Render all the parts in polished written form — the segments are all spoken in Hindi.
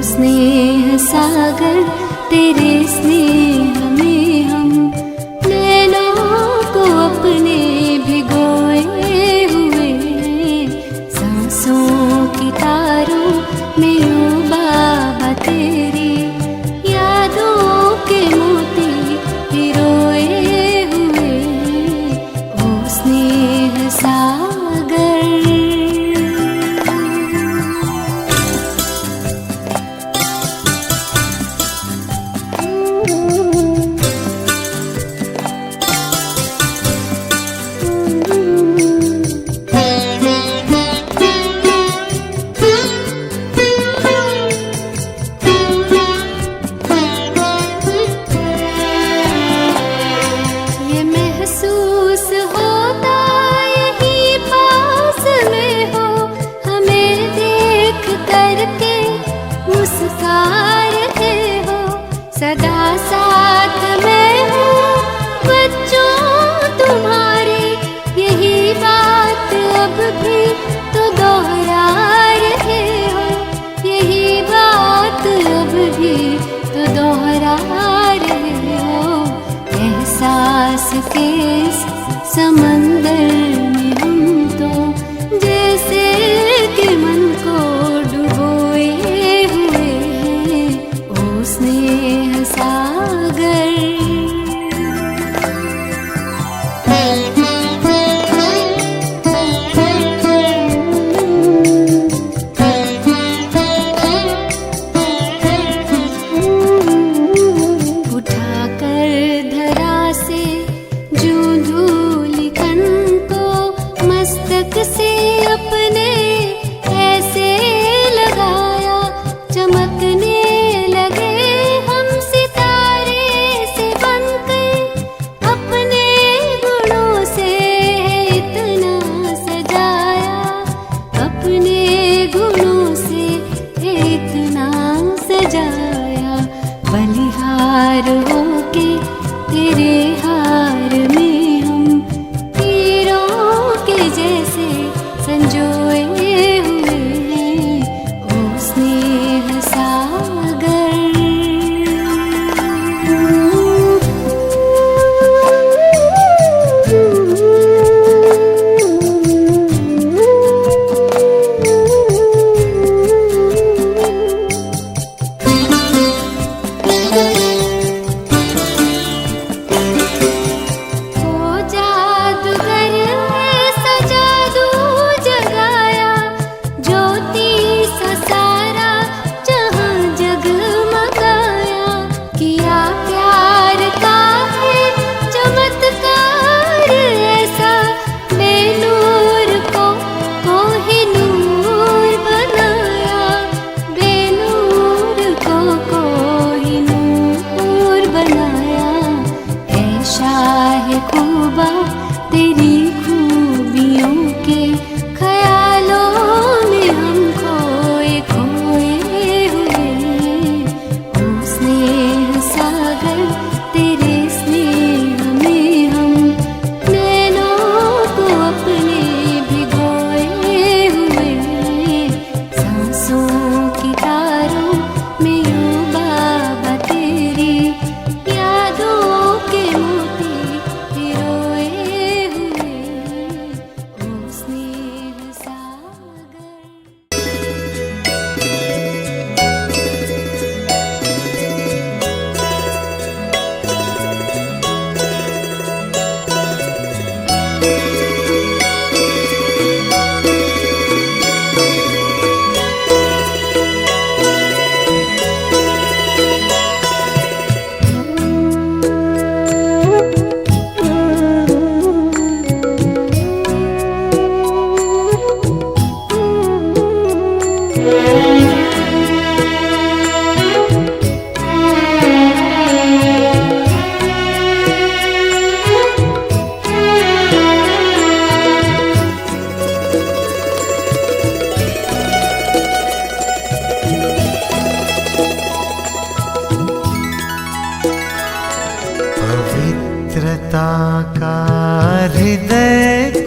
स्नेह सागर तेरे स्नेह में हम नैनों को अपने भिगोए हुए, सांसों की तारों में ओ बाबा तेरी यादों के मोती पिरोए हुए। ओ स्नेह सागर सदा साथ में हूँ बच्चों तुम्हारे, यही बात अब भी तो दोहरा रहे हो, यही बात अब भी तो दोहरा रहे हो। एहसास के इस समंदर में हम तो जैसे कि मन को डुबोए हुए हैं। ओ स्नेह सागर उठाकर धरा से जो धूल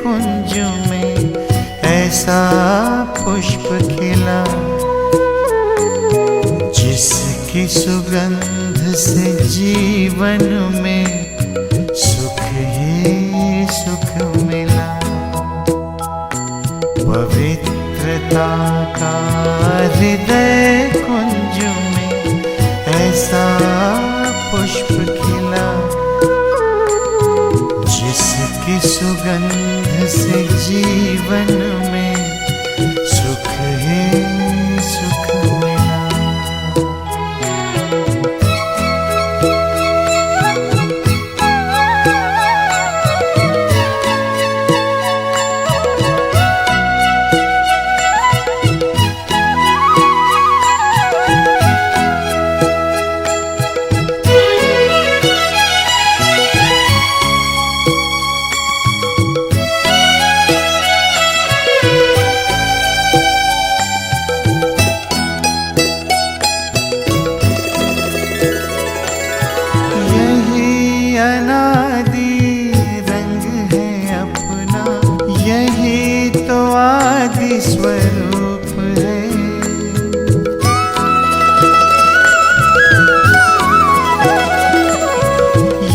कुंज में ऐसा पुष्प खिला, जिसकी सुगंध से जीवन में सुख ही सुख मिला। पवित्रता का हृदय कुंज में ऐसा पुष्प खिला, जिसकी सुगंध से जीवन में सुख ही सुख मिला। अनादि रंग है अपना, यही तो आदि स्वरूप है।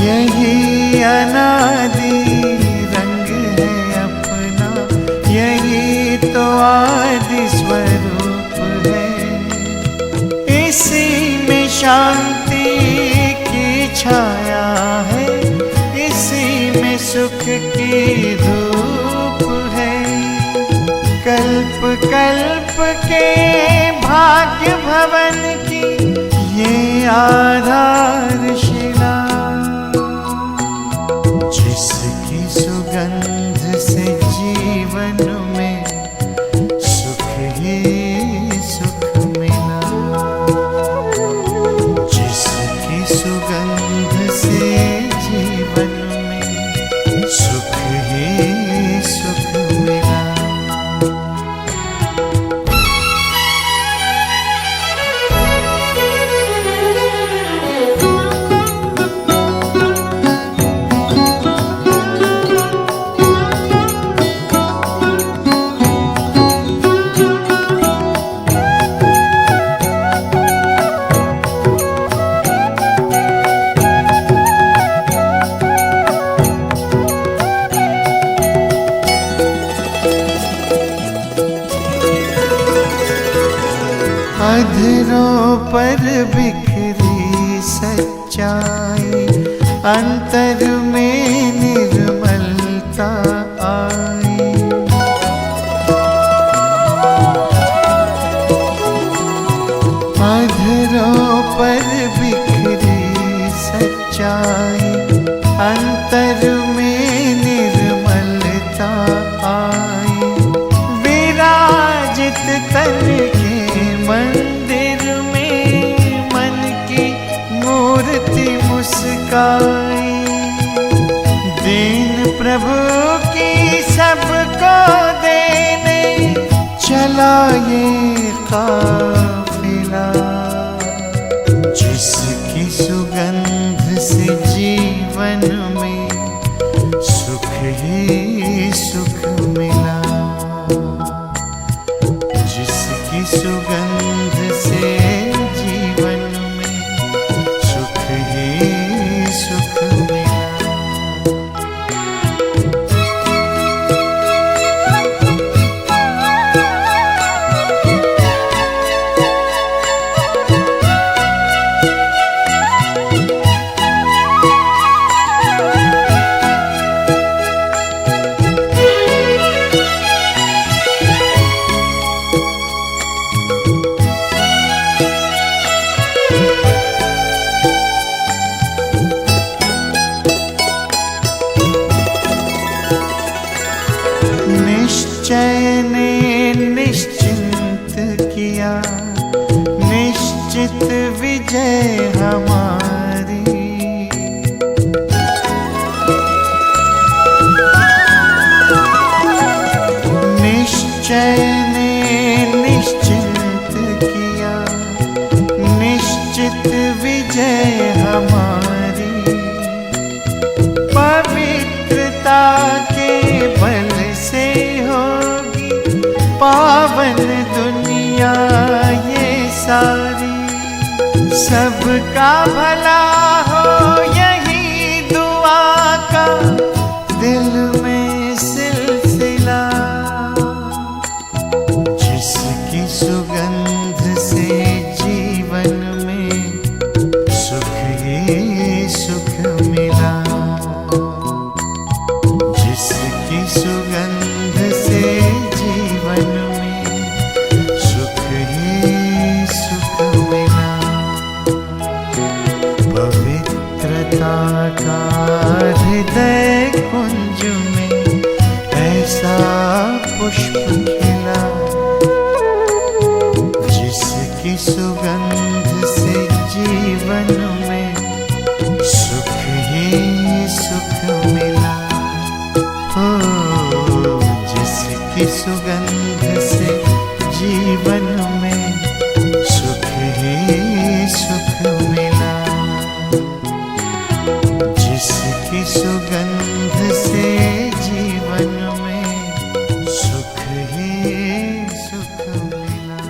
यही अनादि रंग है अपना, यही तो आदि स्वरूप है। इसी में शांति की छाया है, इसी में सुख की धूप है। कल्प कल्प के भाग्य भवन की ये आधारशिला, जिसकी सुगंध से जीवन में सुख ही सुख मिला। जिसकी सुगंध से जीवन में सुख ही सुख मिला। अधरों पर बिखरी सच्चाई, अंतर में निर्मलता आई। अधरों पर बिखरी सच्चाई, अंतर में निर्मलता आई। विराजित तन मंदिर में मन की मूर्ति मुस्काई। दीन प्रभु की सबको देने चला ये काफिला, जिसकी सुगंध से जीवन में सुख ही सुख मिला। जिसकी सुगंध से जीवन में सुख ही सुख मिला। निश्चय ने निश्चिंत किया, निश्चित विजय हमारी। निश्चय ने निश्चिंत किया, निश्चित विजय हमारी। पवित्रता के बल सबका भला हो यही दुआ का दिल में सिलसिला। जिसकी सुगंध से जीवन में सुख ही सुख मिला। जिसकी सुगंध से जीवन में सुख ही सुख मिला। पवित्रता का हृदय कुंज में ऐसा पुष्प खिला। जिसकी सुगंध से जीवन में सुख ही सुख मिला। हो जिसकी सुगंध से जीवन में सुख ही सुख मिला। जिसकी सुगंध से जीवन में सुख ही सुख मिला।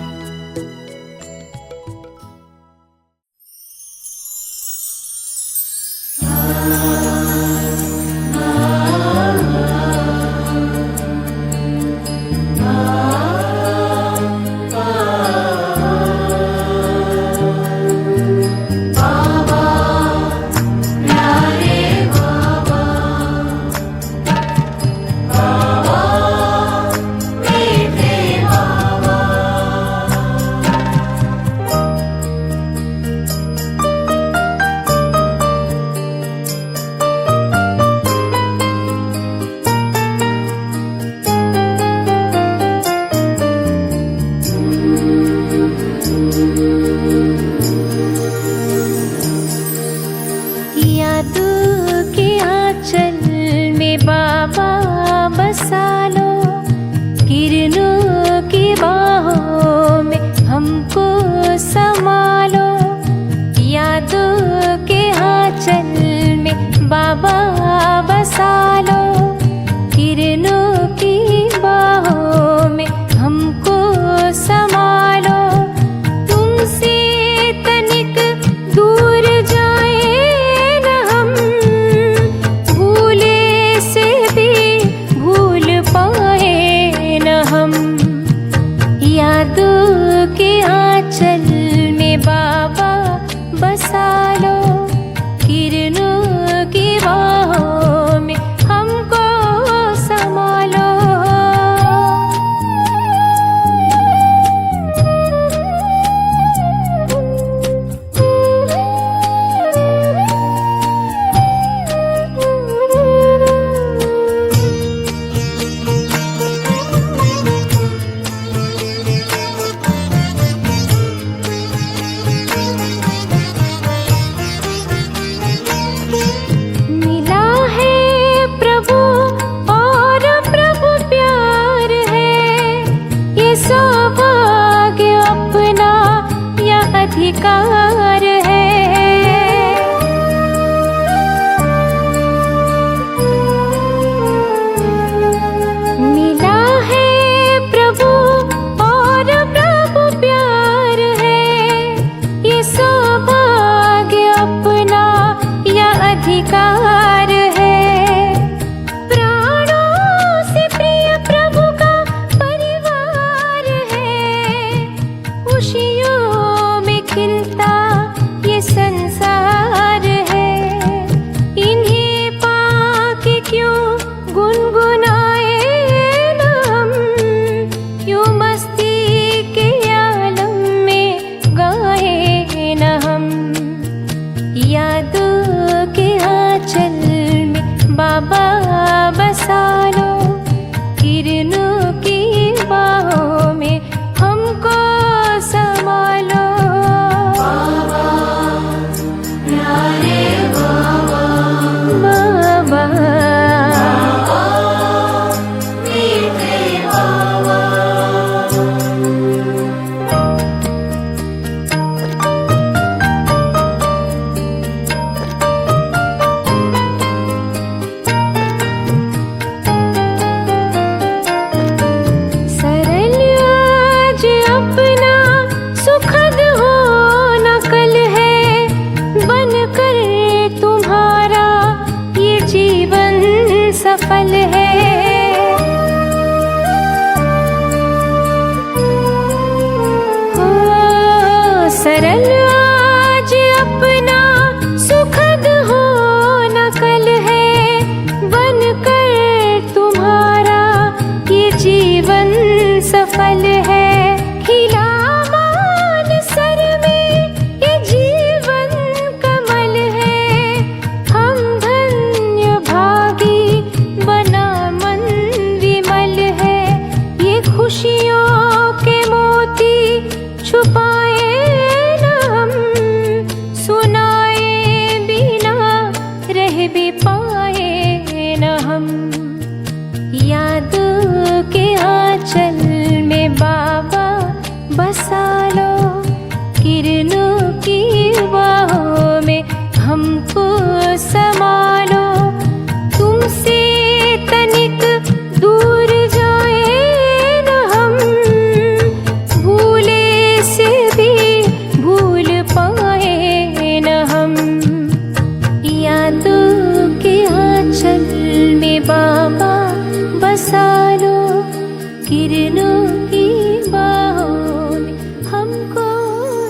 किरणों की बाहों में हमको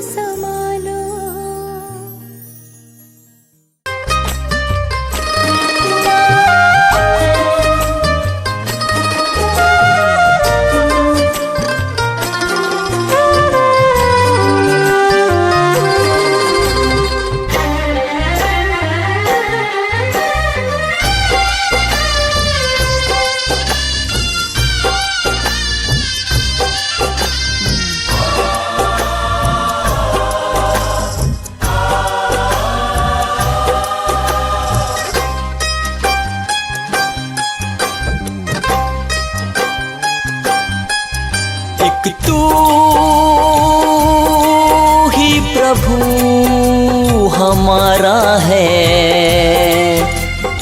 समा लो। तू ही प्रभु हमारा है,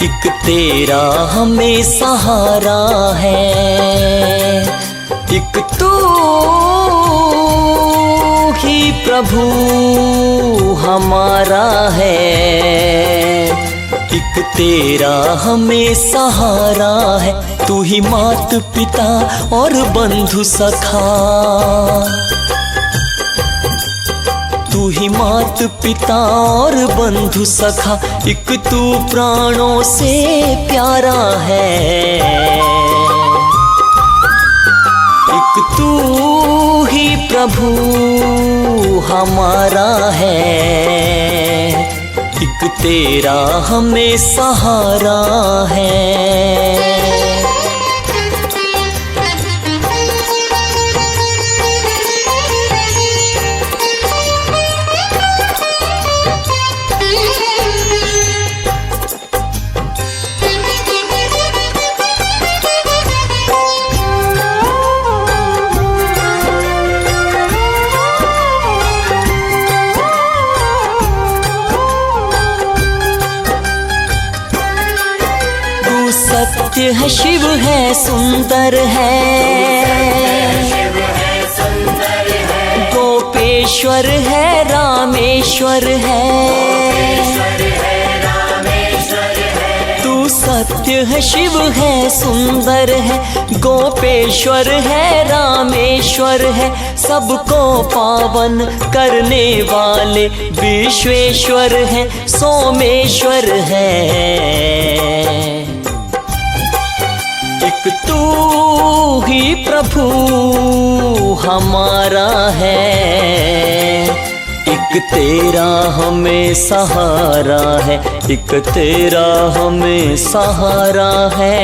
एक तेरा हमें सहारा है। एक तू ही प्रभु हमारा है, एक तेरा हमें सहारा है। तू ही मात पिता और बंधु सखा, तू ही मात पिता और बंधु सखा, एक तू प्राणों से प्यारा है। एक तू ही प्रभु हमारा है, एक तेरा हमें सहारा है। सत्य है, शिव है, सुंदर है, गोपेश्वर है, रामेश्वर है। तू सत्य है, शिव है, सुंदर है, गोपेश्वर है, रामेश्वर है। सबको पावन करने वाले विश्वेश्वर है, सोमेश्वर है। एक तू ही प्रभु हमारा है, एक तेरा हमें सहारा है, एक तेरा हमें सहारा है।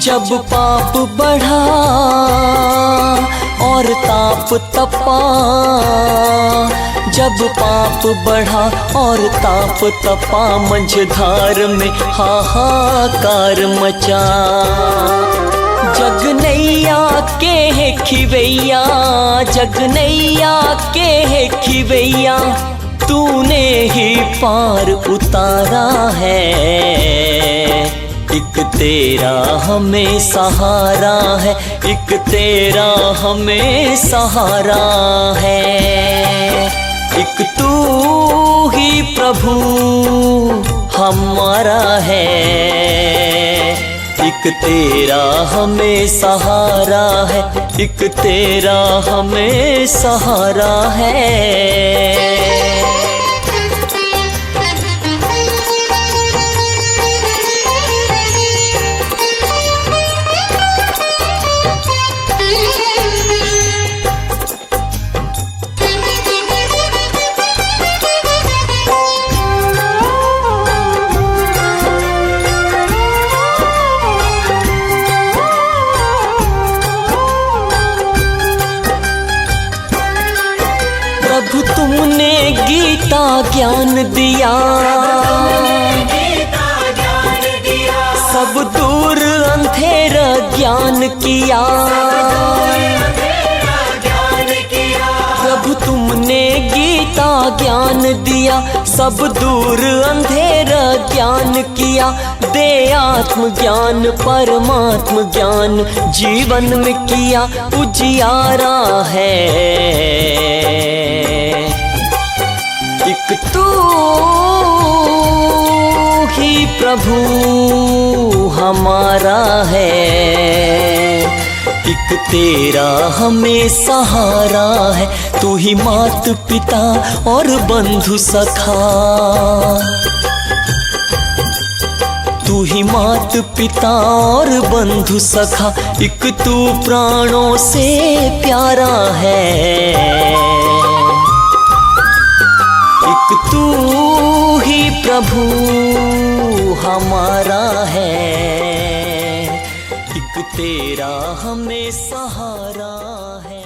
जब पाप बढ़ा और ताप तपा, जब पाप बढ़ा और ताप तपा, मंझधार में हाहाकार मचा। जग नैया के है खिवैया, जग नैया के है खिवैया, तूने ही पार उतारा है। एक तेरा हमें सहारा है, एक तेरा हमें सहारा है। एक तू ही प्रभु हमारा है, एक तेरा हमें सहारा है, एक तेरा हमें सहारा है। प्रभु तुमने गीता ज्ञान दिया, सब दूर अंधेरा अंधेरा ज्ञान किया। प्रभु तुमने गीता ज्ञान दिया, सब दूर अंधेरा ज्ञान किया। दे आत्म ज्ञान परमात्म ज्ञान, जीवन में किया उजियारा है। एक तू ही प्रभु हमारा है, एक तेरा हमें सहारा है। तू ही मात पिता और बंधु सखा, तू ही मात पिता और बंधु सखा, एक तू प्राणों से प्यारा है। एक तू ही प्रभु हमारा है, एक तेरा हमें सहारा है।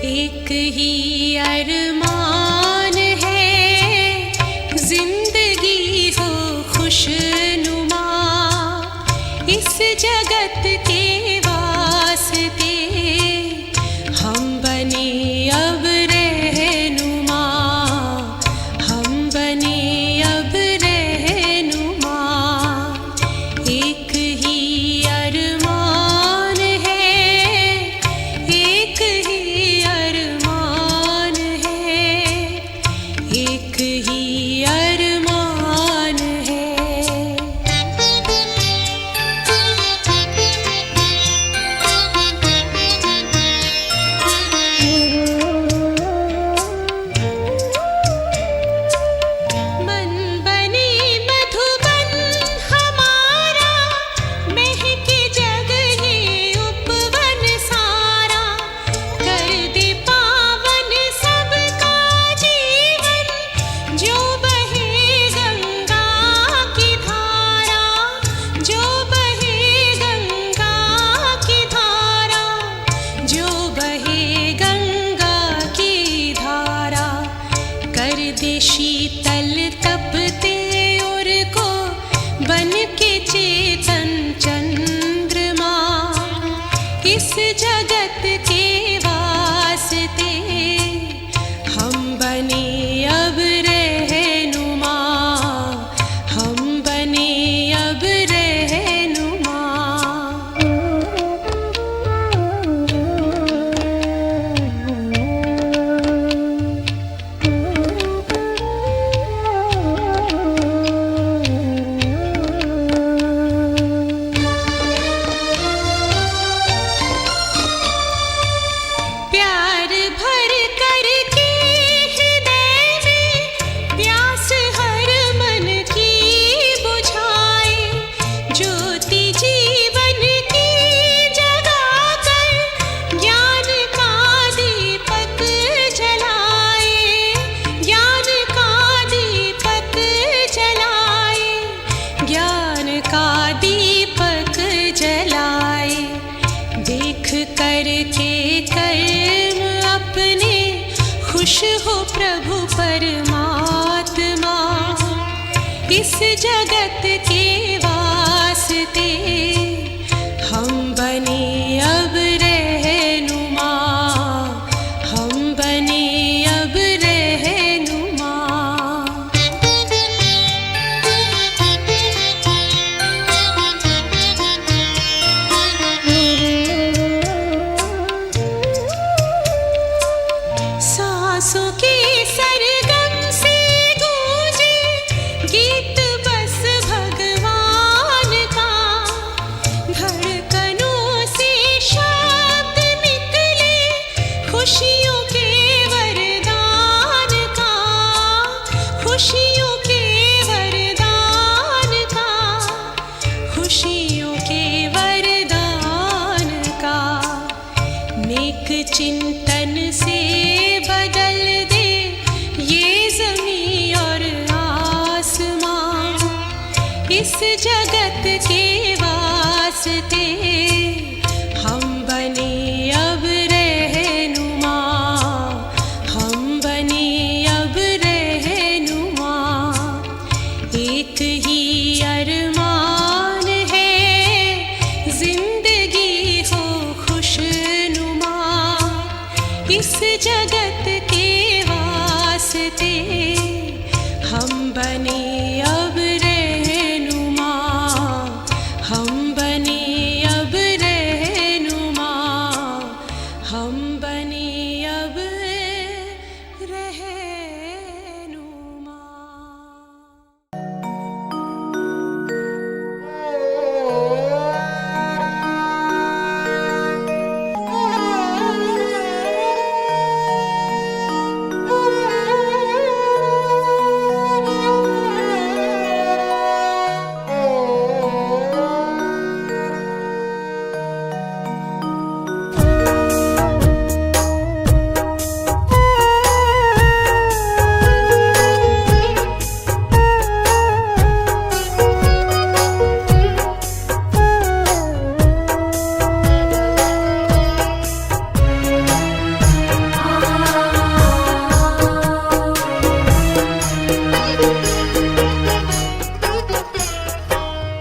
एक ही अरमान है, जिंदगी हो खुशनुमा, इस जगत के वास्ते हम बने अब रहनुमा, हम बने अब रहनुमा। एक ही अरमान है, एक ही अरमान है, एक ही अरमान है। मन बने मधुबन हमारा, महके जग ये उपवन सारा, कर दे पावन सबका जीवन, जो बहे गंगा की धारा, जो बहे गंगा की धारा, जो बहे गंगा की धारा। कर दे शीतल तपते और को बन के चेतन चंद्रमा, इस जगत के वास्ते हम बने अब रहनुमा, हम बने अब रहनुमा। प्यार भर कर के हृदय में, प्यास हर मन की बुझाए, ज्योति जीवन की जगा कर ज्ञान का दीपक जलाए, ज्ञान का दीपक जलाए, ज्ञान का दीपक जलाए। देख कर के कर्म अपने, खुश हो प्रभु परमात्मा, इस जगत के वास्ते हम बने अब रहनुमा, हम बने अब रहनुमा। सांसों के सरगम से गूंजे गीत बस भगवान का, धड़कनों से इस जगत के वास्ते हम बने अब रहनुमा, हम बने अब रहनुमा। एक ही अरमान है जिंदगी हो खुशनुमा, इस जगत के वास्ते हम बने अब रहनुमा, हम बने अब रहनुमा, हम बने अब रहनुमा।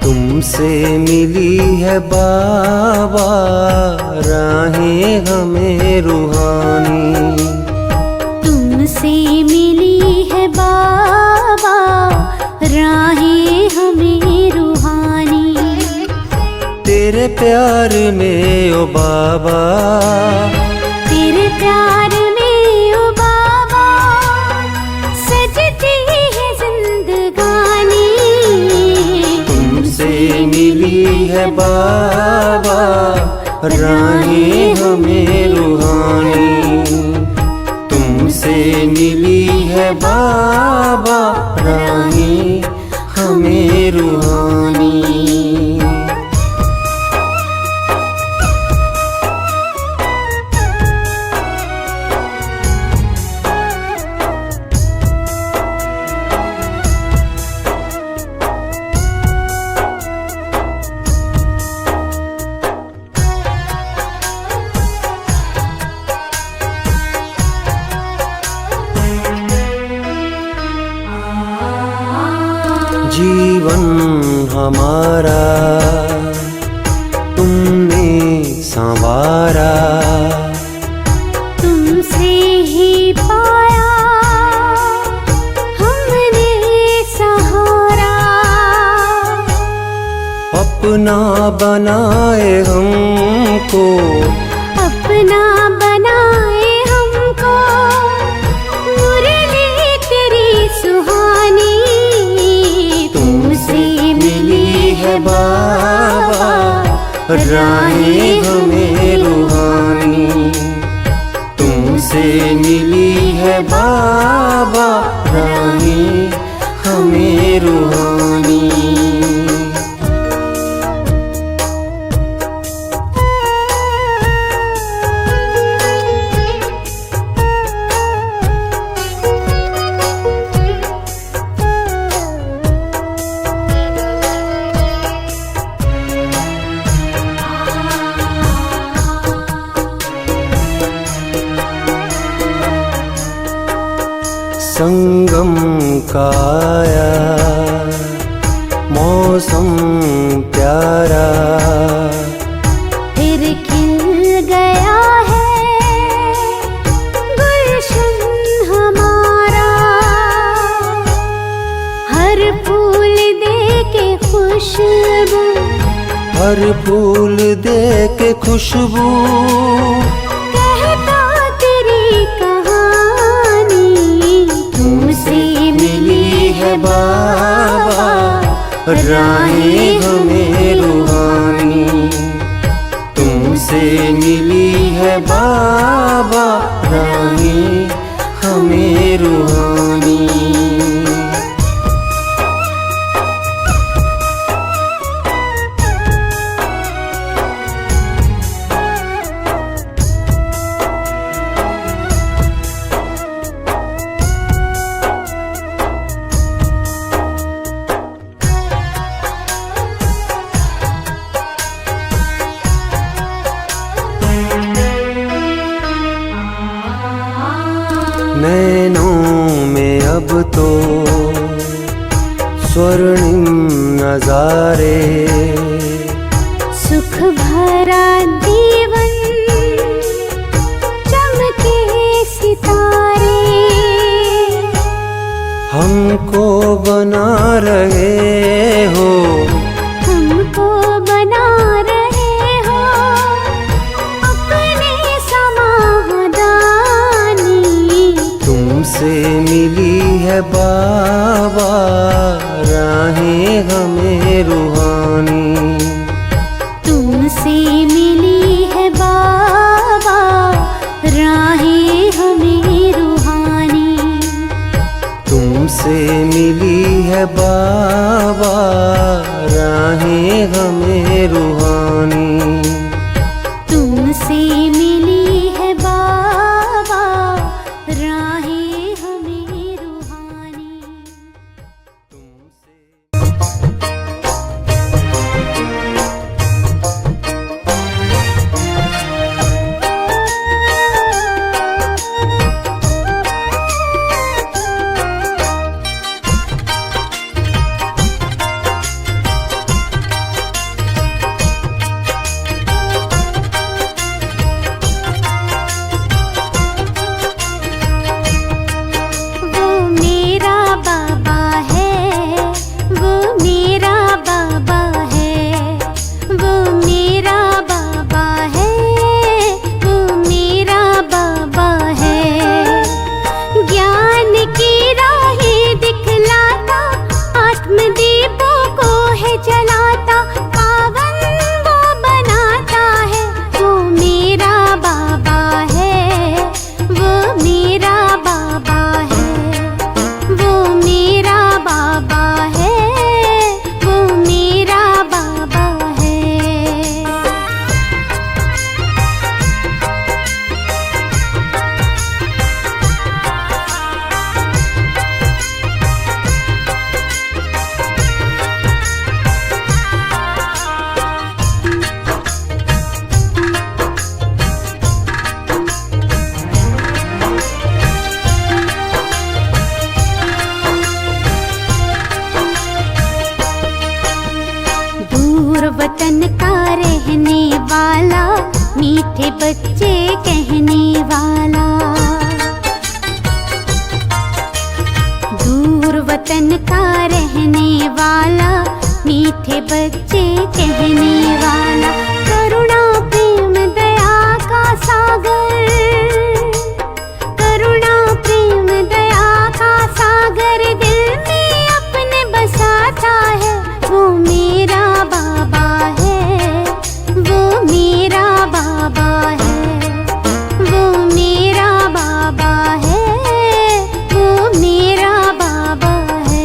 तुमसे मिली है बाबा राहें हमें रूहानी, तुमसे मिली है बाबा राहें हमें रूहानी। तेरे प्यार में ओ बाबा, तेरे प्यार में ओ बाबा सजती है जिंदगानी। तुमसे मिली है बाबा राहें हमें रूहानी, तुमसे मिली है बाबा राहें हमें रूहानी। जीवन हमारा तुमने संवारा, तुमसे ही पाया हमने सहारा। अपना बनाए हमको, अपना बनाए हमको मुरली तेरी सुहानी। तुमसे मिली है बाबा राहें हमें रूहानी, तुमसे मिली है बाबा राहें हमें रूहानी। संगम का आया मौसम प्यारा, फिर खिल गया है गुलशन हमारा। हर फूल दे के खुशबू, हर फूल दे के खुशबू, कहता तेरी कहानी। तुमसे मिली है बाबा राहें हमें रूहानी, तुमसे मिली है बाबा राहें हमें रूहानी। स्वर्णिम नजारे। सुख भरा जीवन चमके सितारे, हमको बना रहे हो, हमको बना रहे हो अपने समाधानी। तुमसे मिली है बाबा राहें हमें रूहानी। तुमसे मिली है बाबा राहें हमें रूहानी। तुमसे मिली है बाबा राहें हमें रूहानी। तुमसे मिली है बाबा राहें हमें रूहानी। वो मेरा बाबा है, वो मेरा बाबा है, वो मेरा बाबा है, वो मेरा बाबा है। ज्ञान की राहें दिखलाता, आत्मदीपों को है जलाता, पावन वो बनाता है। वो मेरा बाबा है, वो मेरा बाबा है, वो मेरा बाबा है, वो मेरा बाबा है। दूर वतन का रहने वाला, मीठे बच्चे कहने वाला। दूर वतन का रहने वाला, मीठे बच्चे कहने वाला। करुणा प्रेम दया का सागर, करुणा प्रेम दया का सागर दिल में अपने बसाता है। वो मेरा बाबा है, वो मेरा बाबा है, वो मेरा बाबा है, वो मेरा बाबा है।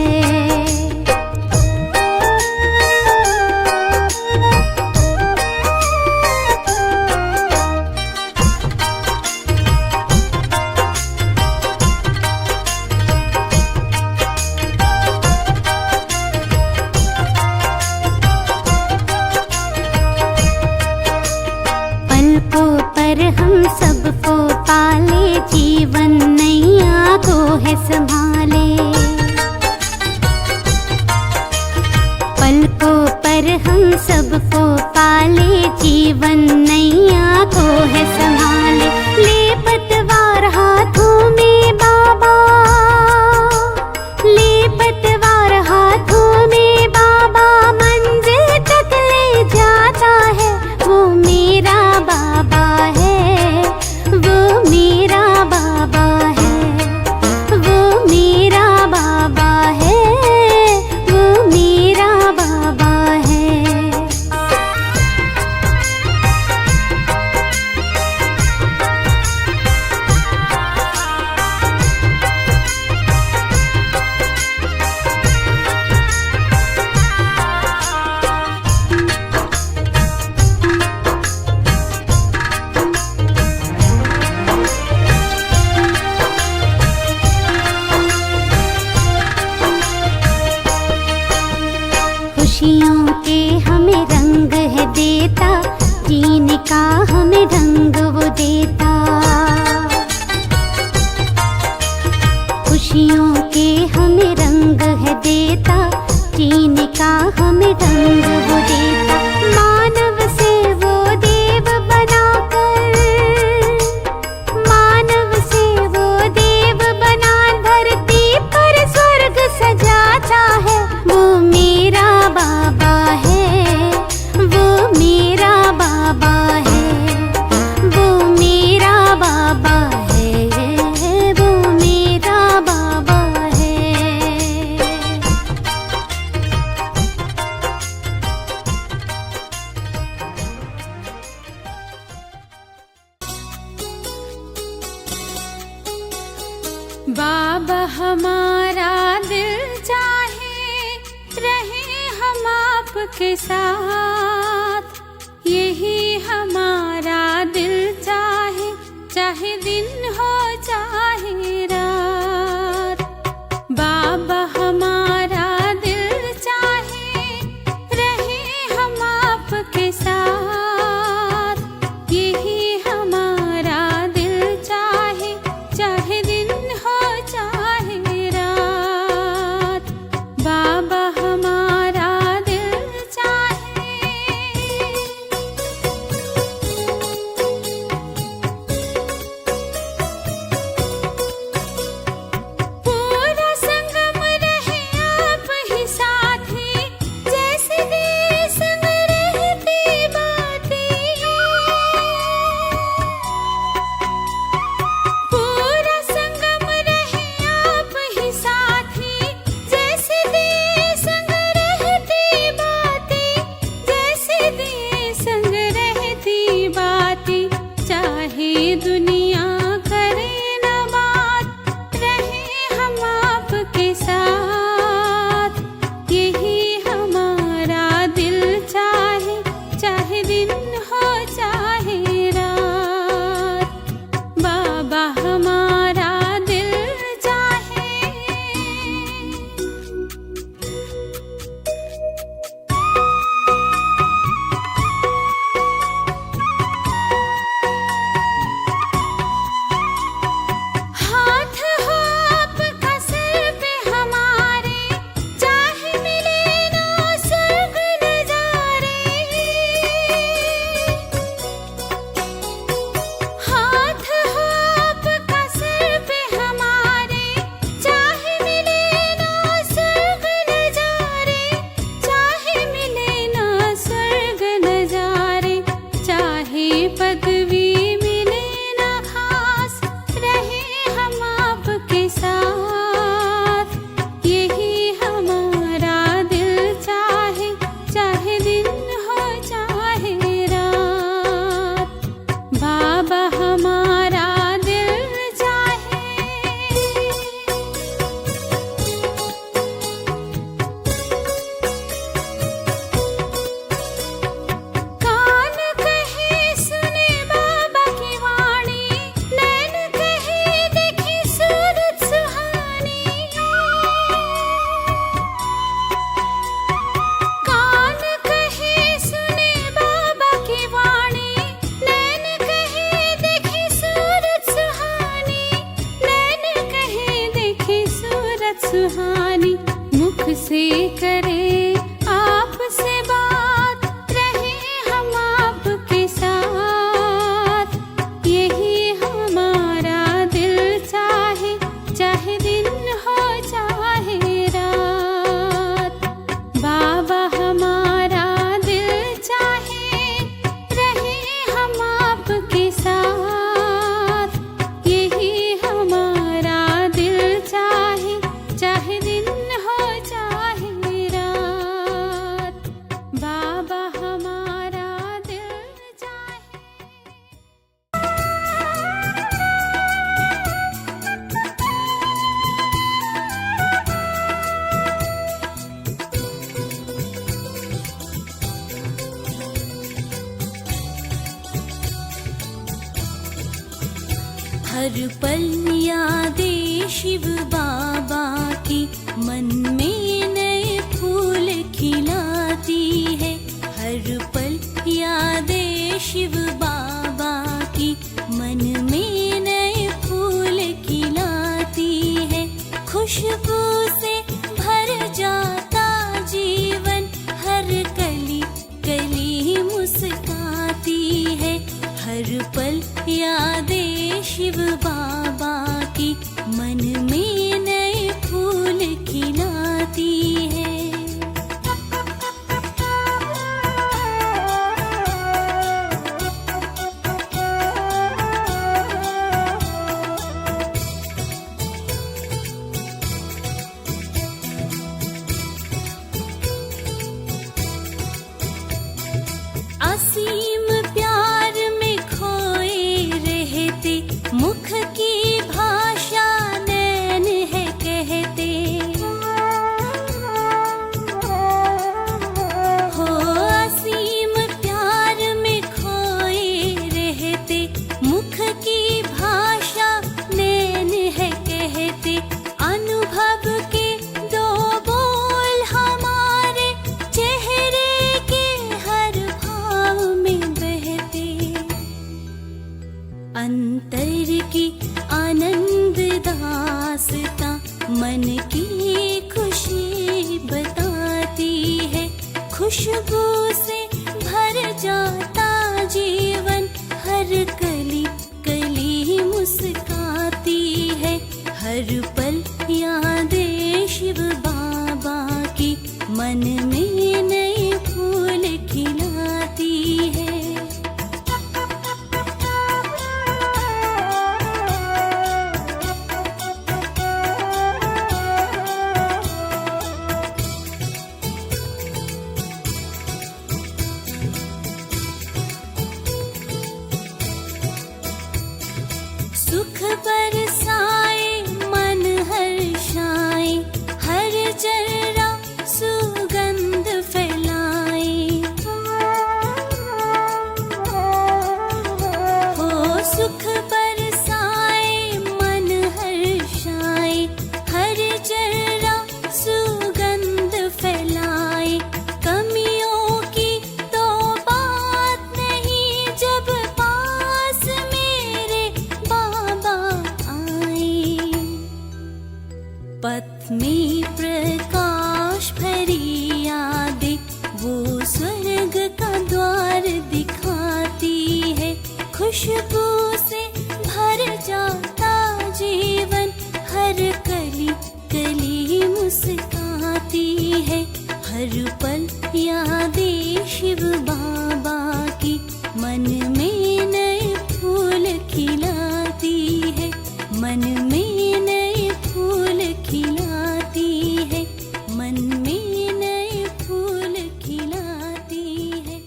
पलकों पर हम सबको पाले, जीवन नैया को है संभाले। पलकों पर हम सबको पाले, जीवन नैया को है संभाले। ले पतवार हाथों में बाबा, ले पतवार हाथों में बाबा, मंजिल तक ले जाता है। वो मेरा बाबा है, वो मेरा बाबा है, वो मेरा बाबा है, वो मेरा बाबा है। खुशियों के हमें रंग है देता, जीने का हमें ढंग वो देता। खुशियों के हमें रंग है देता, आपके साथ, यही हमारा दिल चाहे, चाहे दिन हो चाहे रात। बाबा हमारा दिल चाहे, रहे हम आपके साथ, यही हमारा दिल चाहे, चाहे दिन हो चाहे रात। बाबा हमारा दिल चाहे। पूरा संगम रहे आप ही साथी, जैसे दिए संग रहती बातें। पूरा संगम रहे आप ही साथी, जैसे दिए संग रहती बातें, जैसे दिए संग रहती बातें। चाहे दुनिया करे न बात, रहे हम आपके साथ, यही हमारा दिल चाहे, चाहे दिन हो चाहे रात। बाबा हमारा दिल चाहे। हाथ हो आपका सिर पे हमारे, चाहे मिले ना स्वर्ग नजारे। हाथ हो आपका सिर पे हमारे, चाहे मिले ना स्वर्ग नजारे, चाहे मिले ना स्वर्ग नजारे। चाहे पदवी मिले ना खास, रहे हम आपके साथ, यही हमारा दिल चाहे, चाहे दिन हो चाहे रात। बाबा हमारा दिल चाहे। कान कहे सुने बाबा की वाणी, नैन कहे देखी सूरत सुहानी। कान कहे सुने बाबा की वाणी, नैन कहे देखी सूरत सुहानी, नैन कहे देखी सूरत सुहानी। मुख से करे आपसे बात, रहे हम आपके साथ, यही हमारा दिल चाहे, चाहे दिन हो चाहे रात। बाबा हमारा दिल चाहे, रहे हम आपके साथ, यही हमारा दिल चाहे, चाहे दिन हो चाहे रात। बाबा हमारा दिल चाहे। हर पल यादें शिव बाबा की, मन में नए फूल खिलाती है। हर पल यादें शिव बाबा की, मन में नए फूल खिलाती है। खुशबू से भर जाता जीवन, हर कली कली मुस्काती है। हर पल यादें शिव बाबा की, मन में नए फूल खिलाती है। खुशबू से भर जाता जीवन, हर कली कली मुस्काती है, हर पल यादें शिव बाबा की मन में नए फूल खिलाती है। सुख बरसाए मन हर्षाए, हर जर्रा सुगंध फैलाए। हो सुख बरसाए मन हर्षाए, हर जर्रा सुगंध फैलाए। कमियों की तो बात नहीं जब पास मेरे बाबा आए। पथ में प्रकाश भरी यादें वो स्वर्ग का द्वार दिखाती है, खुशबू से भर जाता जीवन, हर कली कली मुस्काती है, हर पल यादें शिव बाबा की मन में नए फूल खिलाती है, मन में नए फूल खिलाती है, मन में नए फूल खिलाती है।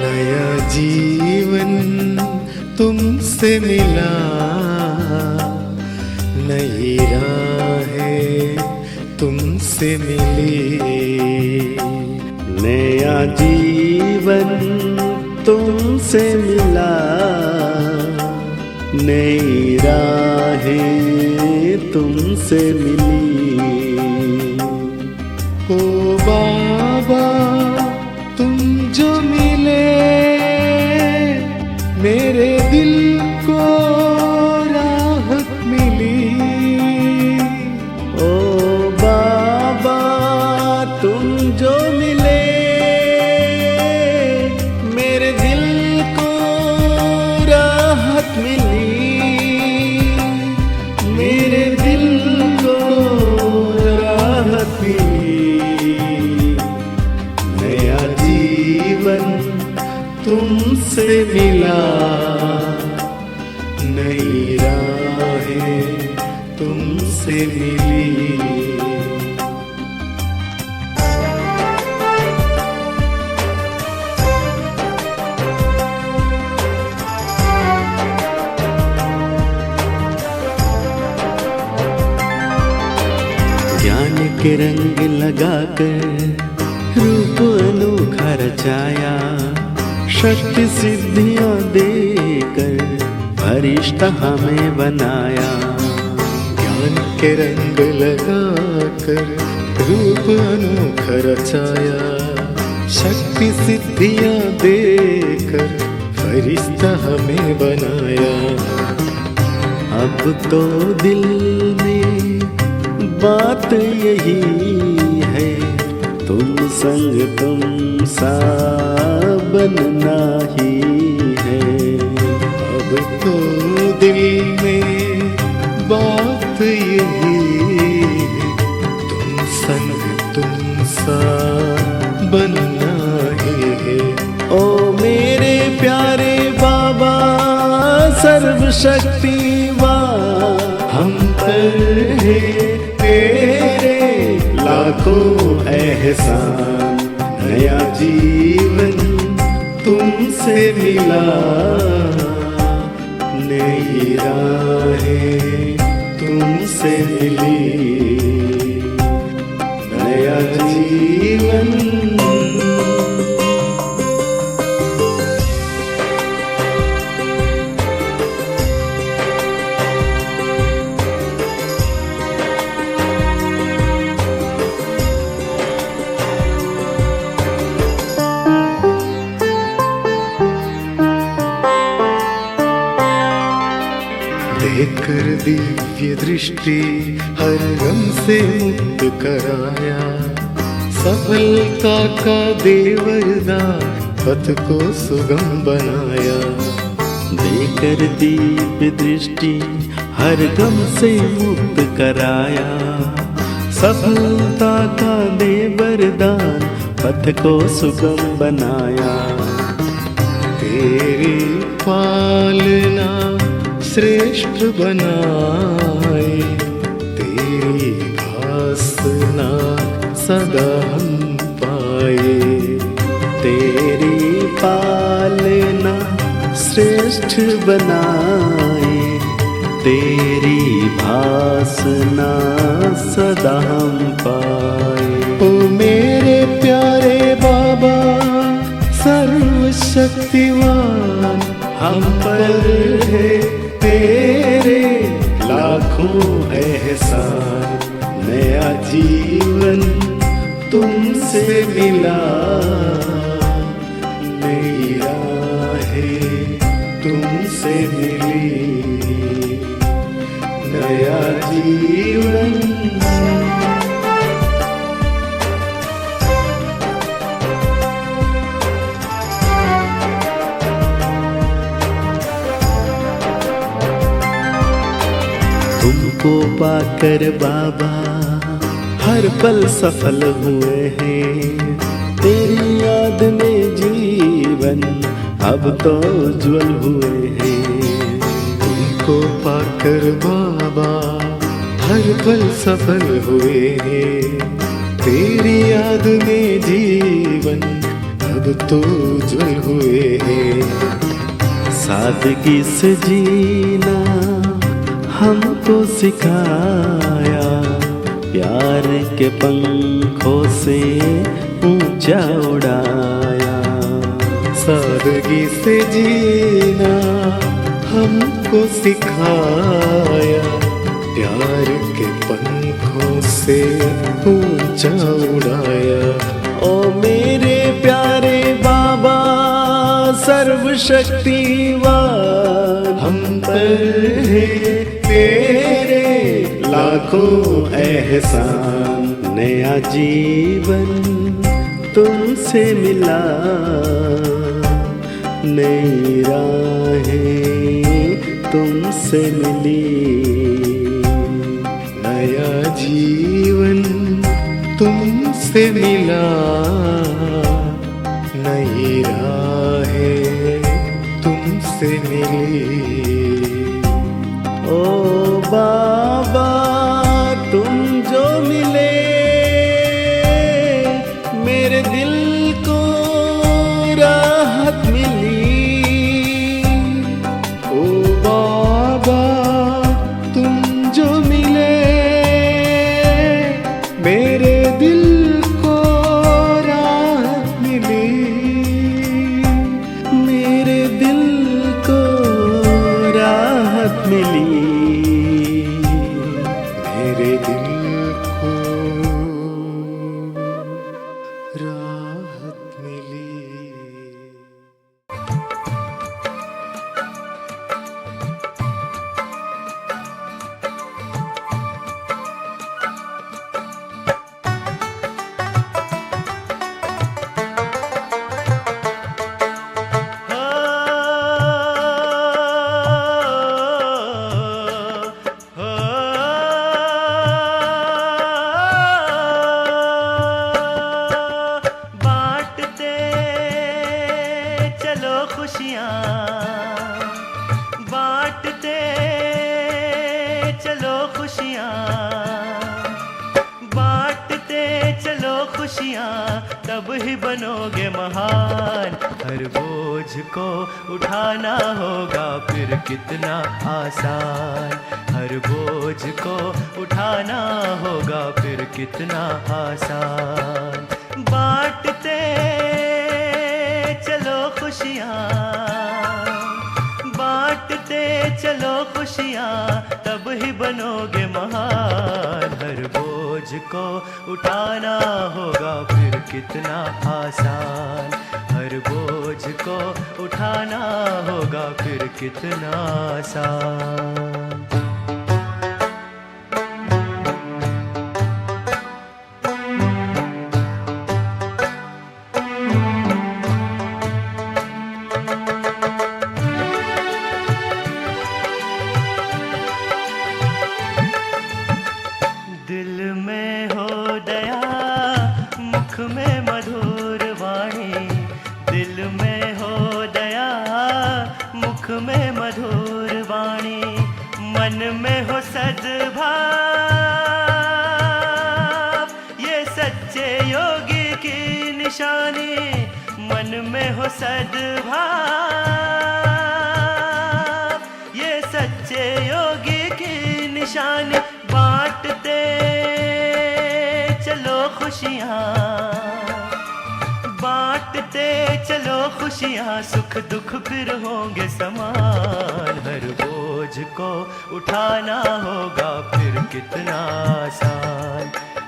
नया जीवन तुमसे मिला, नई राहें तुमसे मिली। नया जीवन तुमसे मिला, नई राहें तुमसे मिली। ओ बाबा तुम जो मिले, मेरे दिल को राहत मिली। ओ बाबा तुम जो मिले, मेरे दिल को राहत मिली, मेरे दिल को राहत मिली। नया जीवन तुमसे मिला, नई राहें तुमसे मिली। ज्ञान के रंग लगाकर रूप अनोखा रचाया, शक्ति सिद्धियां देकर फरिश्ता हमें बनाया। ज्ञान के रंग लगाकर रूप अनोखा रचाया, शक्ति सिद्धियां देकर फरिश्ता हमें बनाया। अब तो दिल में बात यही है, तुम संग तुम सा बनना ही है। अब तो दिल में बात यही है, तुम संग तुम सा बनना ही है। ओ मेरे प्यारे बाबा सर्वशक्तिवान, हम पर है तेरे लाखों एहसान। नया जीवन तुमसे मिला, नई राहें तुमसे मिली। नया जीवन दिव्य दृष्टि हर गम से मुक्त कराया, सफलता का दे वरदान पथ को सुगम बनाया। देकर दिव्य दृष्टि हर गम से मुक्त कराया, सफलता का दे वरदान पथ को सुगम बनाया। तेरी पालना श्रेष्ठ बनाए, तेरी भासना सदा हम पाए। तेरी पालना श्रेष्ठ बनाए, तेरी भासना सदा हम पाए। ओ मेरे प्यारे बाबा सर्वशक्तिमान, हम पर है तेरे लाखों एहसान। नया जीवन तुमसे मिला, नई राहें तुमसे मिली, नया जीवन। तुमको पाकर बाबा हर पल सफल हुए हैं, तेरी याद में जीवन अब तो उज्जवल हुए हैं। तुमको पाकर बाबा हर पल सफल हुए हैं, तेरी याद में जीवन अब तो उज्जवल हुए हैं। सादगी से जीना हमको सिखाया, प्यार के पंखों से ऊंचा उड़ाया। सादगी से जीना हमको सिखाया, प्यार के पंखों से ऊंचा उड़ाया। ओ मेरे प्यारे बाबा सर्वशक्तिवान, हम पर है तेरे लाखों एहसान। नया जीवन तुमसे मिला, नई राहें तुमसे मिली, नया जीवन तुमसे मिला, नई राहें तुमसे मिली। ओ बाबा तुम जो मिले, मेरे दिल को राहत मिली। ओ बाबा तुम जो मिले, मेरे दिल को राहत मिली, मेरे दिल को राहत मिली, मेरे दिल को राहत मिली। बांटते चलो खुशियाँ, बांटते चलो खुशियाँ, बांटते चलो खुशियाँ, तब ही बनोगे महान। हर बोझ को उठाना होगा फिर कितना आसान, हर बोझ को उठाना होगा फिर कितना आसान। बांटते चलो खुशियाँ, बांटते चलो खुशियाँ, तब ही बनोगे महान। हर बोझ को उठाना होगा फिर कितना आसान, हर बोझ को उठाना होगा फिर कितना आसान। सच्चे योगी की निशानी, मन में हो सद्भाव। ये सच्चे योगी की निशानी, बांटते चलो खुशियाँ, बांटते चलो खुशियाँ, सुख दुख फिर होंगे समान। हर बोझ को उठाना होगा फिर कितना आसान,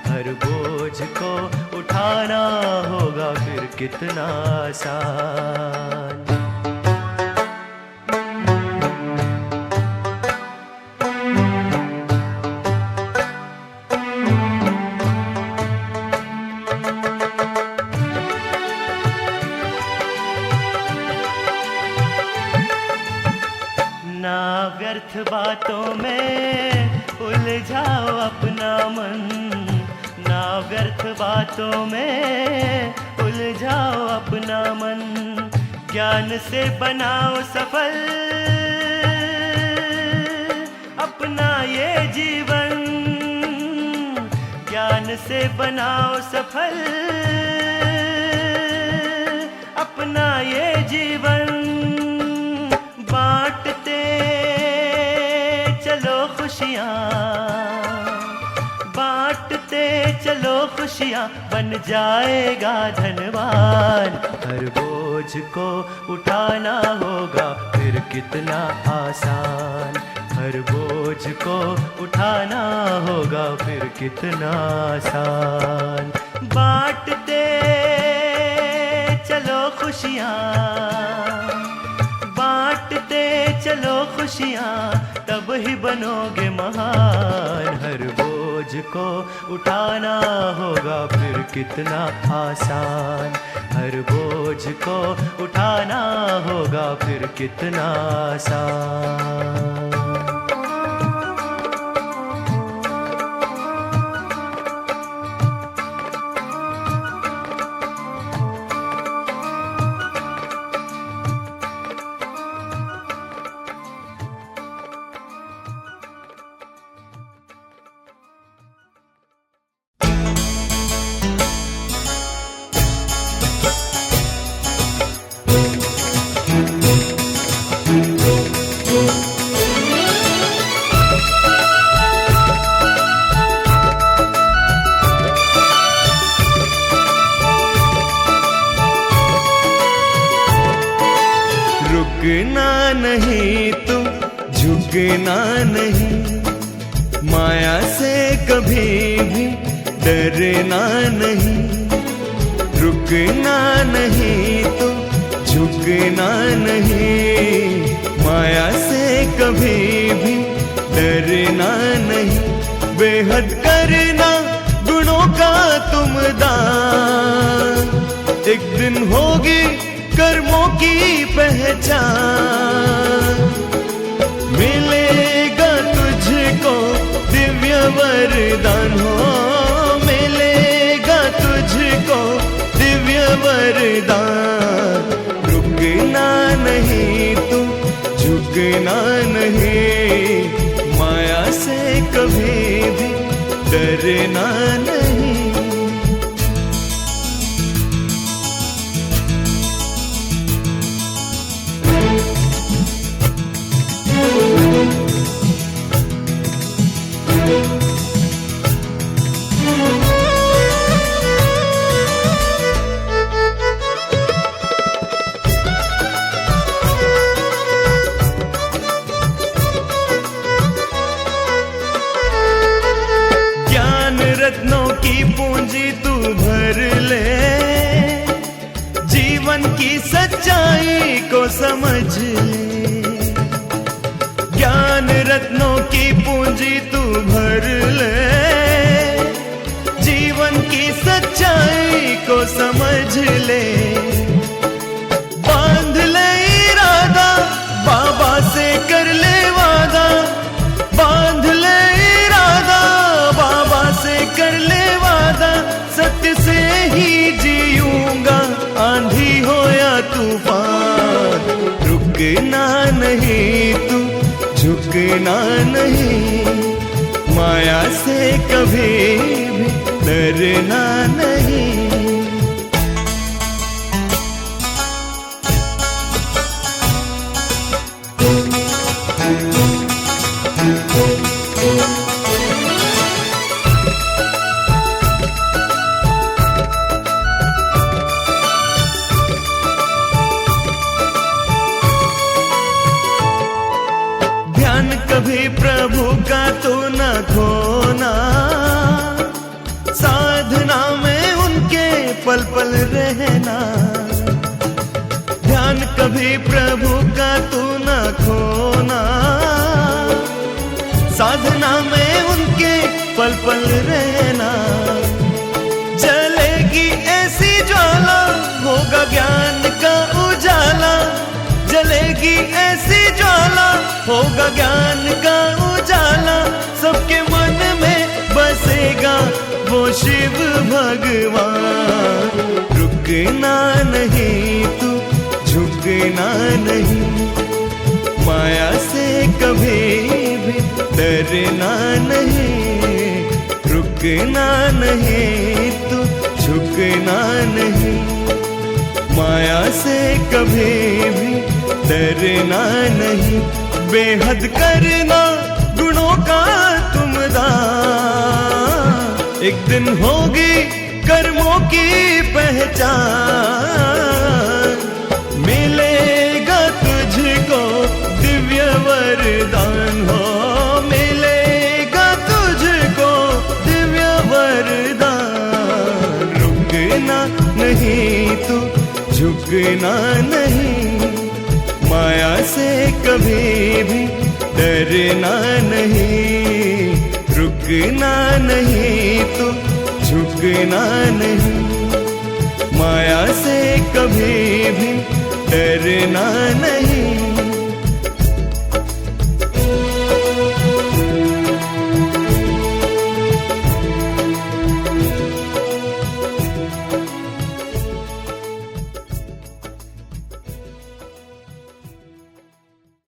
हर बोझ को उठाना होगा फिर कितना आसान। ना व्यर्थ बातों में उलझाओ अपना मन, ना व्यर्थ बातों में उलझाओ अपना मन। ज्ञान से बनाओ सफल अपना ये जीवन, ज्ञान से बनाओ सफल अपना ये जीवन। बांटते चलो खुशियाँ, बांटते चलो खुशियाँ, बन जाएगा धनवान। हर बोझ को उठाना होगा फिर कितना आसान, हर बोझ को उठाना होगा फिर कितना आसान। बांटते चलो खुशियाँ, बांटते चलो खुशियाँ, तब ही बनोगे महान। हर बोझ को उठाना होगा फिर कितना आसान, हर बोझ को उठाना होगा फिर कितना आसान। रुकना नहीं तू, झुकना नहीं, माया से कभी भी डरना नहीं। रुकना नहीं तू, झुकना नहीं, माया से कभी भी डरना नहीं। बेहद करना गुणों का तुम दान, एक दिन होगी कर्मों की पहचान। मिलेगा तुझको दिव्य वरदान, हो मिलेगा तुझको दिव्य वरदान। रुकना नहीं तू, झुकना नहीं, माया से कभी भी डरना नहीं। रत्नों की पूंजी तू भर ले, जीवन की सच्चाई को समझ ले। ज्ञान रत्नों की पूंजी तू भर ले, जीवन की सच्चाई को समझ ले। बांध ले इरादा, बाबा से कर ले वादा, बांध ले इरादा, बाबा से कर ले वादा। सत्य से ही जीऊंगा, आंधी हो या तूफान। रुकना नहीं तू, झुकना नहीं, माया से कभी भी डरना नहीं। कभी प्रभु का तू न खोना, साधना में उनके पल पल रहना। जलेगी ऐसी ज्वाला, होगा ज्ञान का उजाला। जलेगी ऐसी ज्वाला, होगा ज्ञान का उजाला। सबके मन में बसेगा वो शिव भगवान। रुकना नहीं तू, झुकना नहीं, माया से कभी भी डरना नहीं। रुकना नहीं तू, झुकना नहीं, माया से कभी भी डरना नहीं। बेहद करना गुणों का तुम दान, एक दिन होगी कर्मों की पहचान। मिलेगा तुझको दिव्य वरदान हो, मिलेगा तुझको दिव्य वरदान। रुकना नहीं तू, झुकना नहीं, माया से कभी भी डरना नहीं। रुकना नहीं तू, झुकना नहीं, माया से कभी भी डरना नहीं।